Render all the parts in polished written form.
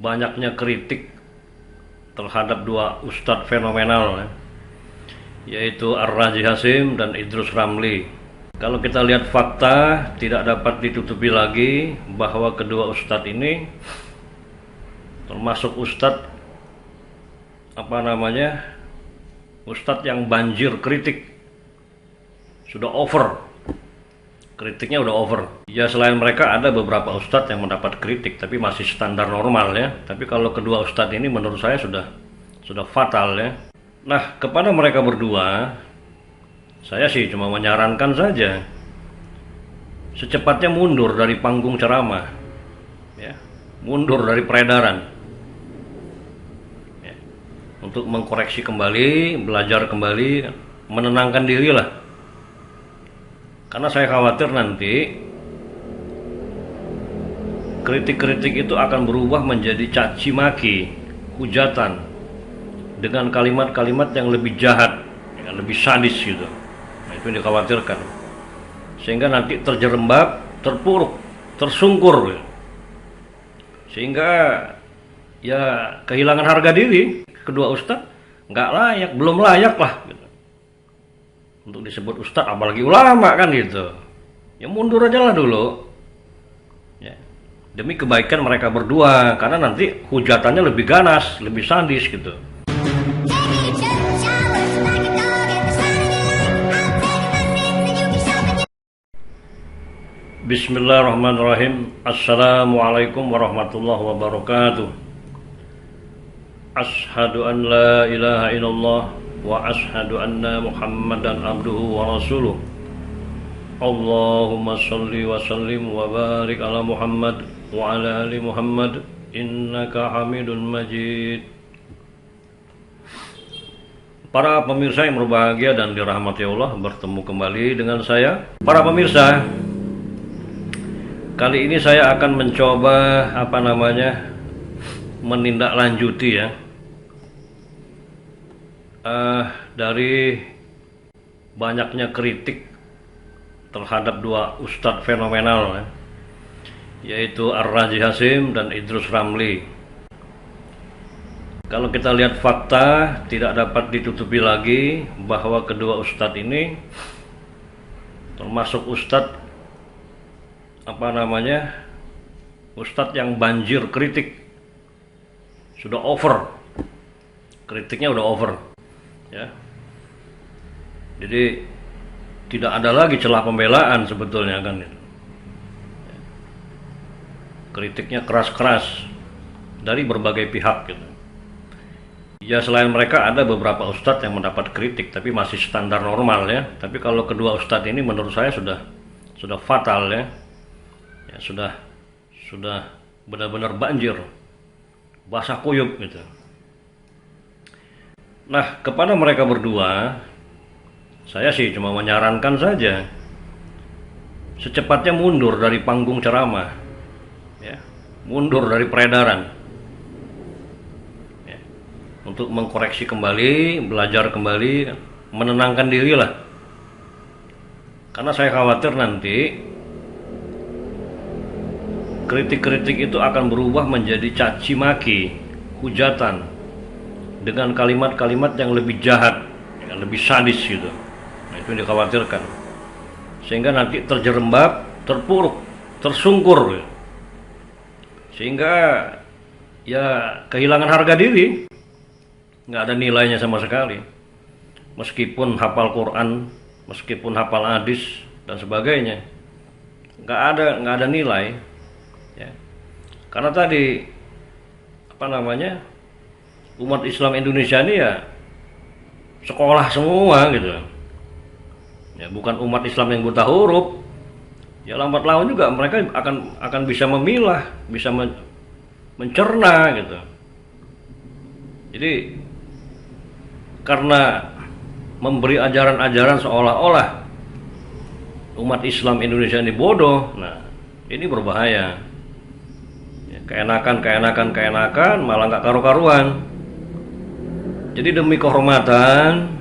banyaknya kritik terhadap dua ustadz fenomenal ya, yaitu Ar-Raji Hasim dan Idrus Ramli. Kalau kita lihat fakta, tidak dapat ditutupi lagi bahwa kedua ustadz ini termasuk ustadz ustadz yang banjir kritik, sudah over. Kritiknya udah over. Ya selain mereka ada beberapa ustadz yang mendapat kritik tapi masih standar normal ya. Tapi kalau kedua ustadz ini menurut saya sudah fatal ya. Nah, kepada mereka berdua saya sih cuma menyarankan saja secepatnya mundur dari panggung ceramah. Ya, mundur dari peredaran. Ya, untuk mengkoreksi kembali, belajar kembali, menenangkan diri lah. Karena saya khawatir nanti kritik-kritik itu akan berubah menjadi caci maki, hujatan dengan kalimat-kalimat yang lebih jahat, yang lebih sadis gitu. Nah, itu yang dikhawatirkan. Sehingga nanti terjerembab, terpuruk, tersungkur. Sehingga ya kehilangan harga diri kedua ustadz, nggak layak, belum layak lah gitu untuk disebut ustadz, apalagi ulama kan gitu. Ya mundur aja lah dulu ya, demi kebaikan mereka berdua, karena nanti hujatannya lebih ganas, lebih sadis gitu. Bismillahirrahmanirrahim. Assalamualaikum warahmatullahi wabarakatuh. Ashhadu an la ilaha illallah wa ashhadu anna Muhammadan abduhu wa rasuluh. Allahumma salli wa sallim wa barik ala Muhammad wa ala ali Muhammad innaka Hamidun Majid. Para pemirsa yang berbahagia dan dirahmati Allah, bertemu kembali dengan saya. Para pemirsa, kali ini saya akan mencoba menindaklanjuti ya dari banyaknya kritik terhadap dua ustadz fenomenal ya, yaitu Ar-Raji Hasim dan Idrus Ramli. Kalau kita lihat fakta, tidak dapat ditutupi lagi bahwa kedua ustadz ini termasuk ustadz ustadz yang banjir kritik, sudah over. Kritiknya udah over ya. Jadi tidak ada lagi celah pembelaan sebetulnya kan. Kritiknya keras-keras dari berbagai pihak gitu. Ya selain mereka ada beberapa ustadz yang mendapat kritik tapi masih standar normal ya. Tapi kalau kedua ustadz ini menurut saya sudah fatal ya. Ya sudah benar-benar banjir, basah kuyup gitu. Nah, kepada mereka berdua saya sih cuma menyarankan saja secepatnya mundur dari panggung ceramah ya, mundur dari peredaran ya, untuk mengkoreksi kembali, belajar kembali, menenangkan diri lah. Karena saya khawatir nanti kritik-kritik itu akan berubah menjadi caci maki, hujatan dengan kalimat-kalimat yang lebih jahat, yang lebih sadis gitu. Nah, itu yang dikhawatirkan. Sehingga nanti terjerembab, terpuruk, tersungkur. Sehingga ya kehilangan harga diri, nggak ada nilainya sama sekali. Meskipun hafal Quran, meskipun hafal hadis dan sebagainya, nggak ada nilai. Ya. Karena tadi umat Islam Indonesia ini ya sekolah semua gitu. Ya, bukan umat Islam yang buta huruf. Ya lambat laun juga mereka akan bisa memilah, bisa mencerna gitu. Jadi karena memberi ajaran-ajaran seolah-olah umat Islam Indonesia ini bodoh, nah ini berbahaya. Keenakan malah nggak karu-karuan. Jadi demi kehormatan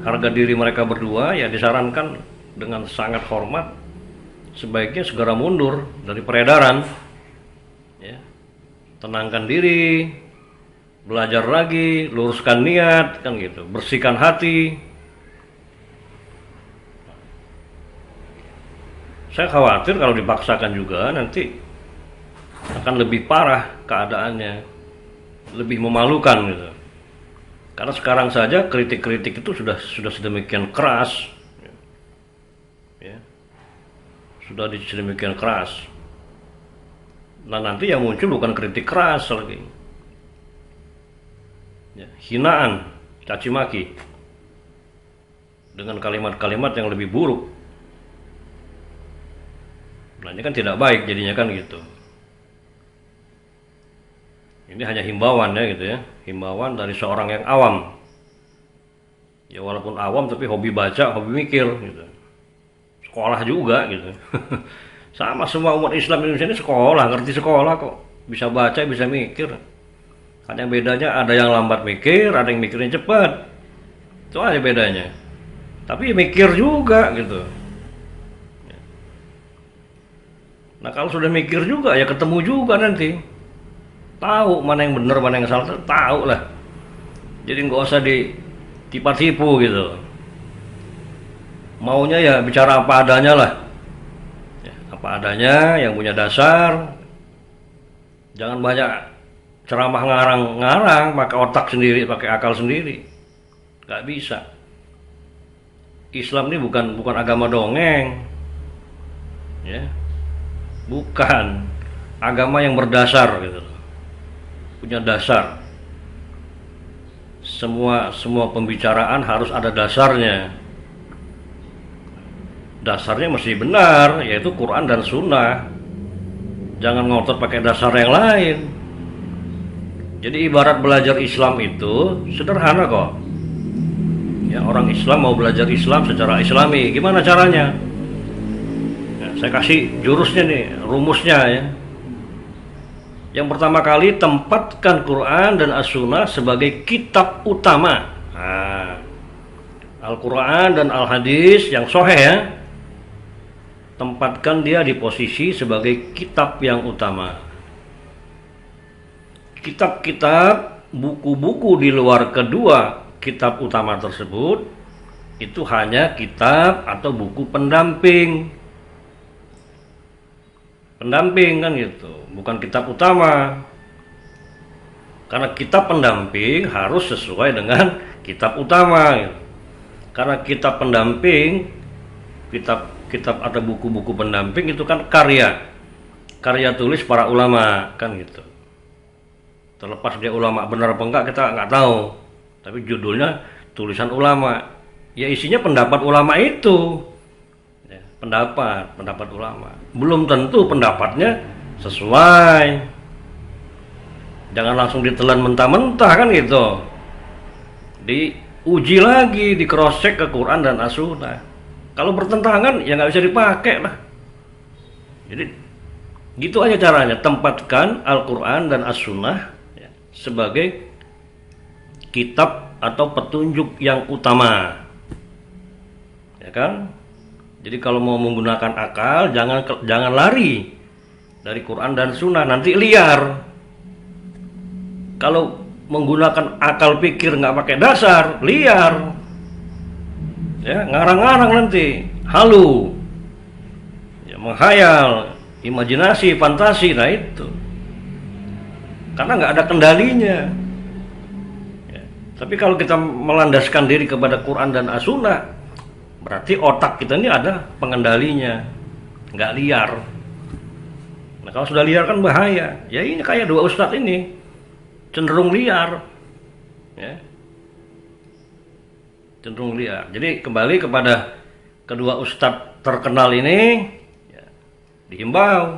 harga diri mereka berdua ya disarankan dengan sangat hormat sebaiknya segera mundur dari peredaran ya. tenangkan diri, belajar lagi, luruskan niat, kan gitu, bersihkan hati. Saya khawatir kalau dipaksakan juga nanti akan lebih parah keadaannya, lebih memalukan gitu. Karena sekarang saja kritik-kritik itu sudah sedemikian keras, ya, sudah sedemikian keras. Nah nanti yang muncul bukan kritik keras lagi, ya, hinaan, caci maki, dengan kalimat-kalimat yang lebih buruk. Nah ini kan tidak baik jadinya kan gitu. Ini hanya himbauan ya gitu ya, himbauan dari seorang yang awam. Ya walaupun awam tapi hobi baca, hobi mikir gitu. Sekolah juga gitu. Sama semua umat Islam Indonesia ini sekolah, ngerti sekolah kok. Bisa baca, bisa mikir. Hanya bedanya ada yang lambat mikir, ada yang mikirnya cepat. Itu aja bedanya. Tapi mikir juga gitu. Nah kalau sudah mikir juga ya ketemu juga nanti, tahu mana yang benar mana yang salah, tahu lah. Jadi nggak usah ditipu gitu. Maunya ya bicara apa adanya lah, ya, apa adanya yang punya dasar. Jangan banyak ceramah ngarang-ngarang, pakai otak sendiri, pakai akal sendiri, nggak bisa. Islam ini bukan agama dongeng, ya. Bukan agama yang berdasar gitu, punya dasar. Semua pembicaraan harus ada dasarnya. Dasarnya mesti benar, yaitu Quran dan Sunnah. Jangan ngotot pakai dasar yang lain. Jadi ibarat belajar Islam itu sederhana kok. Ya, orang Islam mau belajar Islam secara Islami, gimana caranya? Saya kasih jurusnya nih, rumusnya ya. Yang pertama kali, tempatkan Quran dan As-Sunnah sebagai kitab utama. Nah, Al-Quran dan Al-Hadis yang sahih ya, tempatkan dia di posisi sebagai kitab yang utama. Kitab-kitab, buku-buku di luar kedua kitab utama tersebut itu hanya kitab atau buku pendamping. Pendamping kan gitu, bukan kitab utama. Karena kitab pendamping harus sesuai dengan kitab utama gitu. Karena kitab pendamping, kitab atau buku-buku pendamping itu kan karya tulis para ulama kan gitu. Terlepas dia ulama benar apa enggak kita nggak tahu, tapi judulnya tulisan ulama, ya isinya pendapat ulama itu. Pendapat ulama. Belum tentu pendapatnya sesuai. Jangan langsung ditelan mentah-mentah kan gitu. Diuji lagi, di cross check ke Quran dan As-Sunnah. Kalau bertentangan ya nggak bisa dipakai lah. Jadi gitu aja caranya. Tempatkan Al-Quran dan As-Sunnah ya, sebagai kitab atau petunjuk yang utama. Ya kan? Jadi kalau mau menggunakan akal, jangan lari dari Quran dan Sunnah, nanti liar. Kalau menggunakan akal pikir nggak pakai dasar, liar. Ya, ngarang-ngarang nanti, halu, ya, menghayal, imajinasi, fantasi, nah itu. Karena nggak ada kendalinya. Ya. Tapi kalau kita melandaskan diri kepada Quran dan As-Sunnah, berarti otak kita ini ada pengendalinya, nggak liar. Nah kalau sudah liar kan bahaya. Ya ini kayak dua ustadz ini cenderung liar, ya. Cenderung liar. Jadi kembali kepada kedua ustadz terkenal ini, ya, dihimbau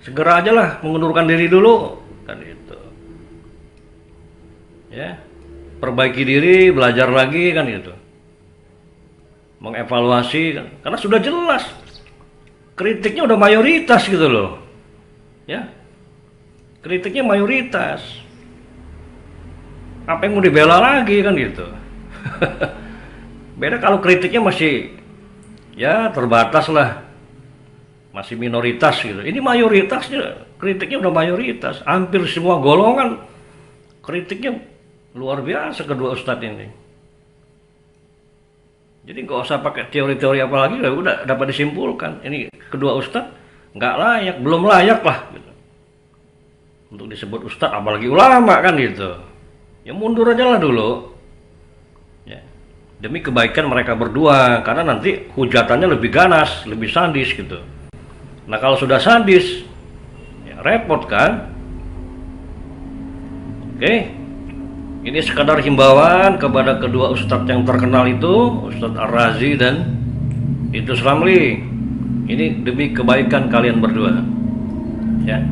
segera aja lah mengundurkan diri dulu, kan itu. Ya, perbaiki diri, belajar lagi kan itu. Mengevaluasi kan, karena sudah jelas kritiknya udah mayoritas gitu loh, ya, kritiknya mayoritas, apa yang mau dibela lagi kan gitu. Beda kalau kritiknya masih ya terbatas lah, masih minoritas gitu, ini mayoritasnya kritiknya udah mayoritas, hampir semua golongan kritiknya luar biasa kedua ustadz ini. Jadi nggak usah pakai teori-teori apa lagi, udah dapat disimpulkan ini kedua ustadz nggak layak, belum layak lah gitu, untuk disebut ustadz, apalagi ulama kan gitu. Ya mundur aja lah dulu ya, demi kebaikan mereka berdua, karena nanti hujatannya lebih ganas, lebih sadis gitu. Nah kalau sudah sadis ya repot kan. Oke, ini sekadar himbauan kepada kedua ustadz yang terkenal itu, Ustadz Ar-Razi dan Idrus Ramli. Ini demi kebaikan kalian berdua ya.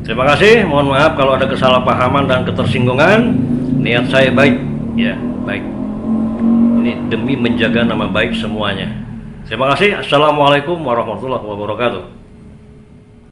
Terima kasih, mohon maaf kalau ada kesalahpahaman dan ketersinggungan. Niat saya baik ya, baik. Ini demi menjaga nama baik semuanya. Terima kasih. Assalamualaikum warahmatullahi wabarakatuh.